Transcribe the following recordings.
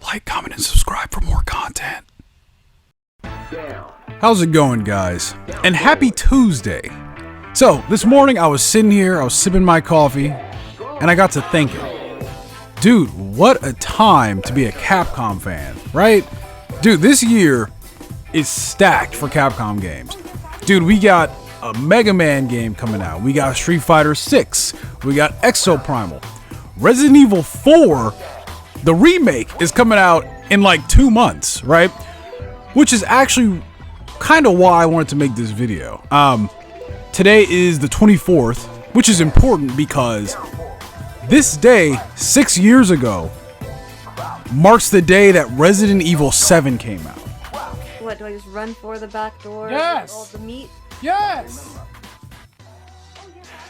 Like, comment, and subscribe for more content. How's it going, guys? And happy Tuesday. So, this morning I was sitting here, I was sipping my coffee, and I got to thinking, dude, what a time to be a Capcom fan, right? Dude, this year is stacked for Capcom games. Dude, we got a Mega Man game coming out. We got Street Fighter 6. We got Exoprimal. Resident Evil 4, the remake, is coming out in like 2 months, right? Which is actually kind of why I wanted to make this video. Today is the 24th, which is important because this day, 6 years ago, marks the day that Resident Evil 7 came out. What, do I just run for the back door? Yes! All the meat? Yes!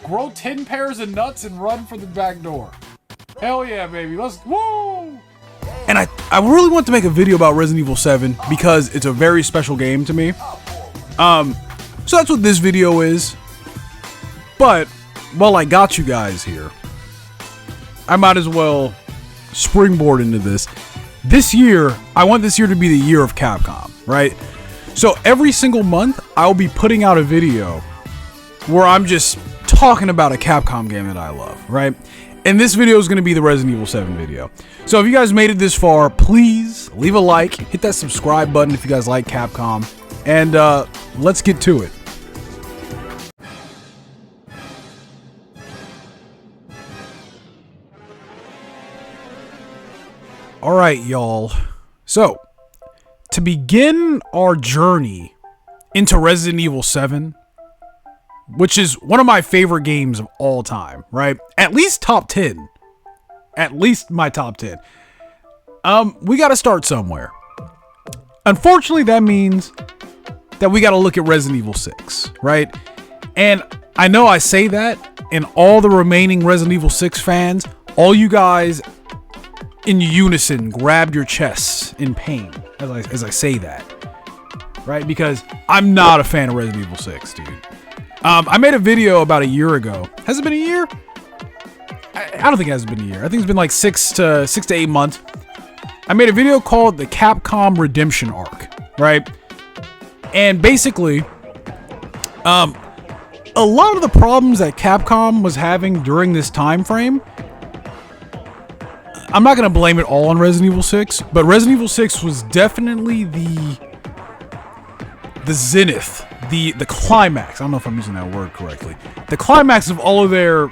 Grow 10 pairs of nuts and run for the back door. Hell yeah, baby. Let's... Woo! And I really want to make a video about Resident Evil 7 because it's a very special game to me. So that's what this video is. But, while I got you guys here, I might as well springboard into this. This year, I want this year to be the year of Capcom, right? So every single month, I'll be putting out a video where I'm just talking about a Capcom game that I love, right? And this video is going to be the Resident Evil 7 video. So if you guys made it this far, please leave a like, hit that subscribe button if you guys like Capcom, and let's get to it. Alright, y'all. So, to begin our journey into Resident Evil 7, which is one of my favorite games of all time, right? At least top 10. At least my top 10. We gotta start somewhere. Unfortunately, that means that we gotta look at Resident Evil 6, right? And I know I say that, and all the remaining Resident Evil 6 fans, all you guys in unison grabbed your chests in pain as I say that, right? Because I'm not a fan of Resident Evil 6, dude. I made a video about a year ago. Has it been a year? I don't think it has been a year. I think it's been like 6 to 8 months. I made a video called the Capcom Redemption Arc, right? And basically, a lot of the problems that Capcom was having during this time frame, I'm not going to blame it all on Resident Evil 6, but Resident Evil 6 was definitely the zenith, the climax. I don't know if I'm using that word correctly. The climax of all of their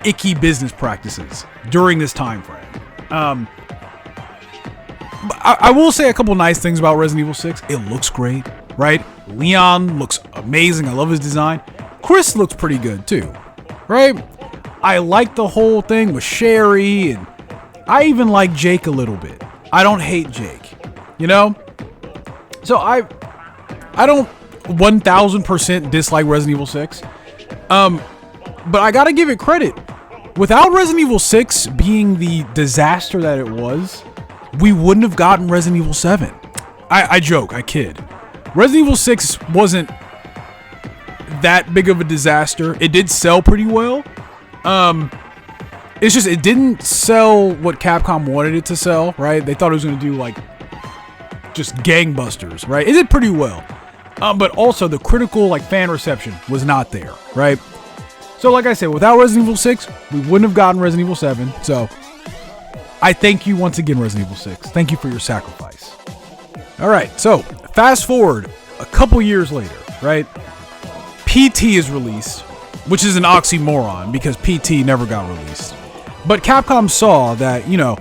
icky business practices during this time frame. I will say a couple nice things about Resident Evil 6. It looks great, right? Leon looks amazing. I love his design. Chris looks pretty good too, right? I like the whole thing with Sherry, and I even like Jake a little bit. I don't hate Jake, you know? So I don't 1000% dislike Resident Evil 6. But I gotta give it credit. Without Resident Evil 6 being the disaster that it was, we wouldn't have gotten Resident Evil 7. I joke, I kid. Resident Evil 6 wasn't that big of a disaster. It did sell pretty well. It's just, it didn't sell what Capcom wanted it to sell, right? They thought it was gonna do like just gangbusters, right? It did pretty well. But also the critical like fan reception was not there, right? So like I said, without Resident Evil 6, we wouldn't have gotten Resident Evil 7. So I thank you once again, Resident Evil 6. Thank you for your sacrifice. All right, so fast forward a couple years later, right? PT is released, which is an oxymoron because PT never got released. But Capcom saw that, you know,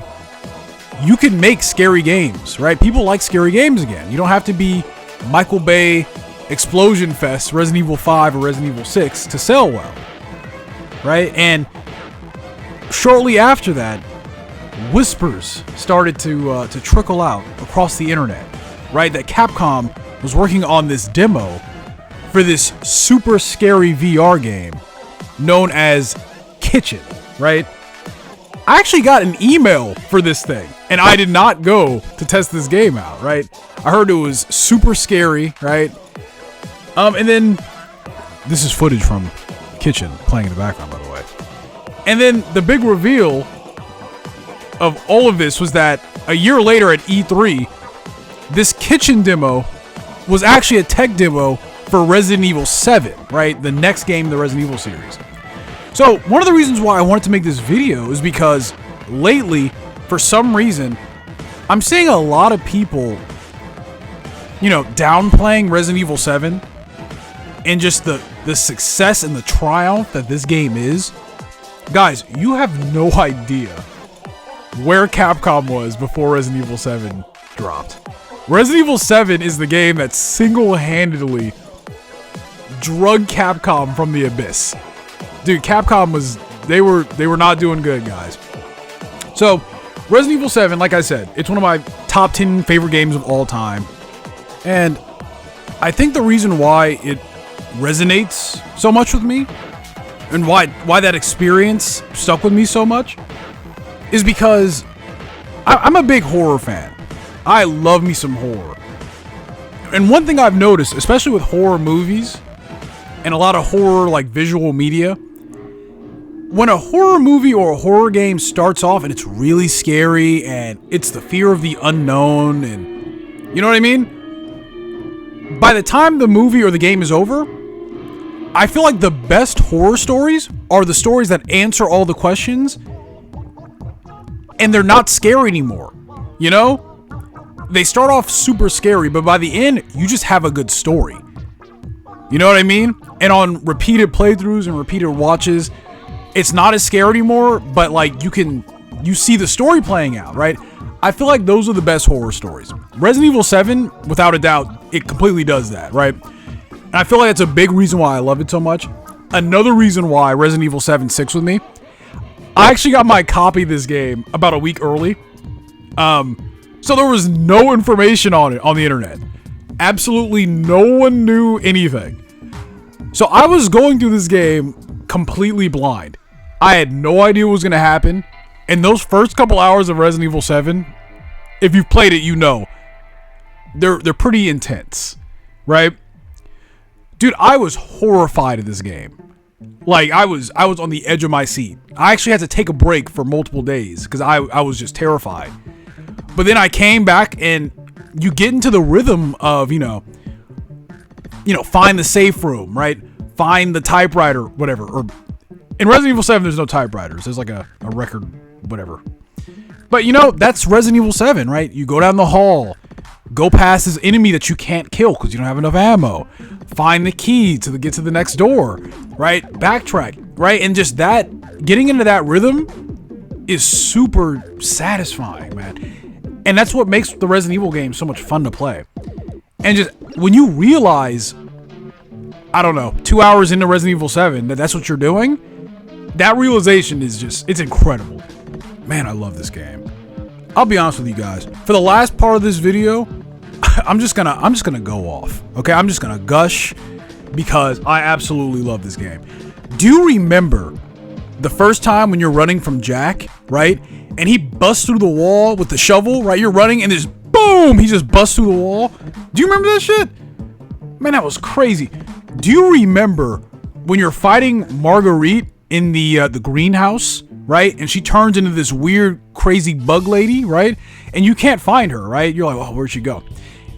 you can make scary games, right? People like scary games again. You don't have to be Michael Bay Explosion Fest, Resident Evil 5 or Resident Evil 6 to sell well, right? And shortly after that, whispers started to trickle out across the internet, right? That Capcom was working on this demo for this super scary VR game known as Kitchen, right? I actually got an email for this thing, and I did not go to test this game out, right? I heard it was super scary, right? And then this is footage from Kitchen playing in the background, by the way. And then the big reveal of all of this was that a year later at E3, this kitchen demo was actually a tech demo for Resident Evil 7, right? The next game in the Resident Evil series. So one of the reasons why I wanted to make this video is because lately, for some reason, I'm seeing a lot of people, you know, downplaying Resident Evil 7 and just the success and the triumph that this game is. Guys, you have no idea where Capcom was before Resident Evil 7 dropped. Resident Evil 7 is the game that single-handedly drug Capcom from the abyss. Dude, Capcom was, they were not doing good, guys. So, Resident Evil 7, like I said, it's one of my top 10 favorite games of all time. And I think the reason why it resonates so much with me and why that experience stuck with me so much is because I'm a big horror fan. I love me some horror. And one thing I've noticed, especially with horror movies and a lot of horror like visual media, when a horror movie or a horror game starts off and it's really scary and it's the fear of the unknown and you know what I mean? By the time the movie or the game is over, I feel like the best horror stories are the stories that answer all the questions and they're not scary anymore. You know? They start off super scary, but by the end, you just have a good story. You know what I mean? And on repeated playthroughs and repeated watches, it's not as scary anymore, but like you see the story playing out, right? I feel like those are the best horror stories. Resident Evil 7, without a doubt, it completely does that, right? And I feel like that's a big reason why I love it so much. Another reason why Resident Evil 7 sticks with me, I actually got my copy of this game about a week early. So there was no information on it on the internet. Absolutely no one knew anything. So I was going through this game completely blind. I had no idea what was going to happen. And those first couple hours of Resident Evil 7, if you've played it, you know, they're pretty intense, right? Dude, I was horrified of this game. Like, I was on the edge of my seat. I actually had to take a break for multiple days because I was just terrified. But then I came back and you get into the rhythm of, you know, find the safe room, right? Find the typewriter, whatever. Or in Resident Evil 7, there's no typewriters. There's like a record, whatever. But, you know, that's Resident Evil 7, right? You go down the hall, go past this enemy that you can't kill because you don't have enough ammo. Find the key to get to the next door, right? Backtrack, right? And just that, getting into that rhythm is super satisfying, man. And that's what makes the Resident Evil game so much fun to play. And just when you realize, I don't know, 2 hours into Resident Evil 7, that's what you're doing, that realization is just, it's incredible. Man, I love this game. I'll be honest with you guys. For the last part of this video, I'm just gonna go off. Okay, I'm just gonna gush because I absolutely love this game. Do you remember the first time when you're running from Jack, right? And he busts through the wall with the shovel, right? You're running and just boom, he just busts through the wall. Do you remember that shit? Man, that was crazy. Do you remember when you're fighting Marguerite in the greenhouse, right? And she turns into this weird, crazy bug lady, right? And you can't find her, right? You're like, oh, where'd she go?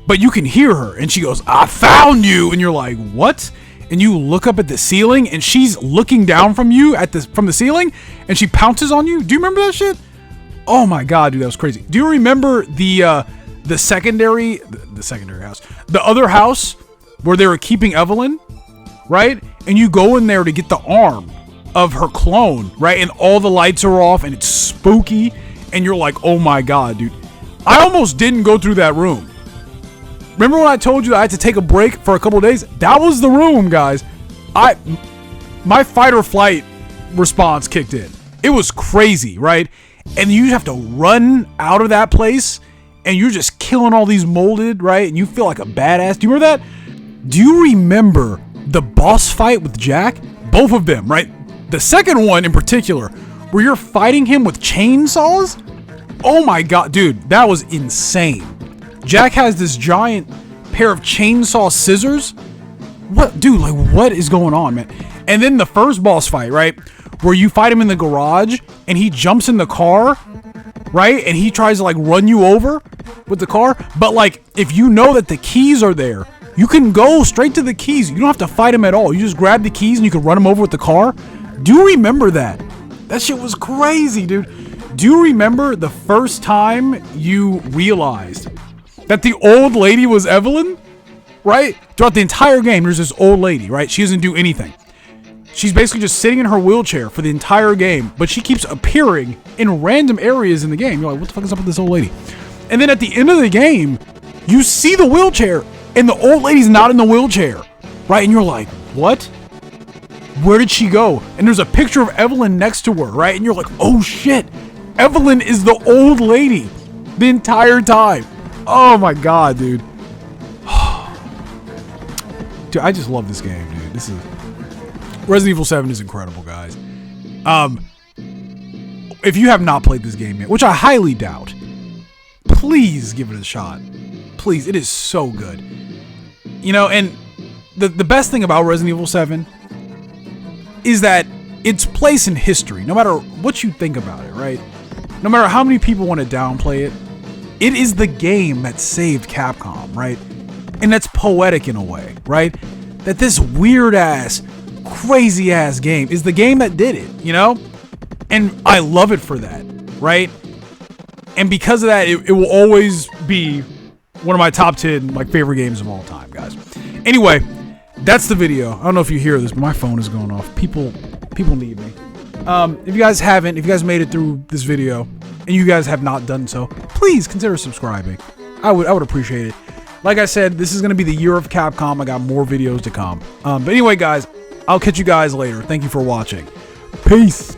But you can hear her, and she goes, I found you! And you're like, what? And you look up at the ceiling, and she's looking down from you from the ceiling, and she pounces on you. Do you remember that shit? Oh my god, dude, that was crazy. Do you remember the secondary house, the other house where they were keeping Evelyn, right? And you go in there to get the arm of her clone, right? And all the lights are off, and it's spooky, and you're like, oh my god, dude. I almost didn't go through that room. Remember when I told you that I had to take a break for a couple of days? That was the room, guys. My fight or flight response kicked in. It was crazy, right? And you have to run out of that place, and you're just killing all these molded, right? And you feel like a badass. Do you remember that? Do you remember the boss fight with Jack? Both of them, right? The second one in particular, where you're fighting him with chainsaws? Oh my god, dude, that was insane. Jack has this giant pair of chainsaw scissors. What, dude, like, what is going on, man? And then the first boss fight, right? Where you fight him in the garage and he jumps in the car right? And he tries to like run you over with the car. But like, if you know that the keys are there, you can go straight to the keys. You don't have to fight him at all. You just grab the keys and you can run him over with the car. Do you remember that? That shit was crazy, dude. Do you remember the first time you realized that the old lady was Evelyn? Right? Throughout the entire game, there's this old lady, right? She doesn't do anything. She's basically just sitting in her wheelchair for the entire game, but she keeps appearing in random areas in the game. You're like, what the fuck is up with this old lady? And then at the end of the game, you see the wheelchair, and the old lady's not in the wheelchair, right? And you're like, what? Where did she go? And there's a picture of Evelyn next to her, right? And you're like, oh shit, Evelyn is the old lady the entire time. Oh my god, dude. Dude, I just love this game, dude. This is Resident Evil 7 is incredible, guys. If you have not played this game yet, which I highly doubt, please give it a shot. Please, it is so good. You know, and the best thing about Resident Evil 7 is that its place in history, no matter what you think about it, right? No matter how many people want to downplay it, it is the game that saved Capcom, right? And that's poetic in a way, right? That this weird-ass, crazy-ass game is the game that did it, you know? And I love it for that, right? And because of that, it will always be one of my top 10 like favorite games of all time, guys. Anyway, that's the video. I don't know if you hear this, but my phone is going off. People need me. If you guys haven't, if you guys made it through this video and you guys have not done so, please consider subscribing. I would appreciate it. Like I said, this is going to be the year of Capcom. I got more videos to come. But anyway, guys, I'll catch you guys later. Thank you for watching. Peace.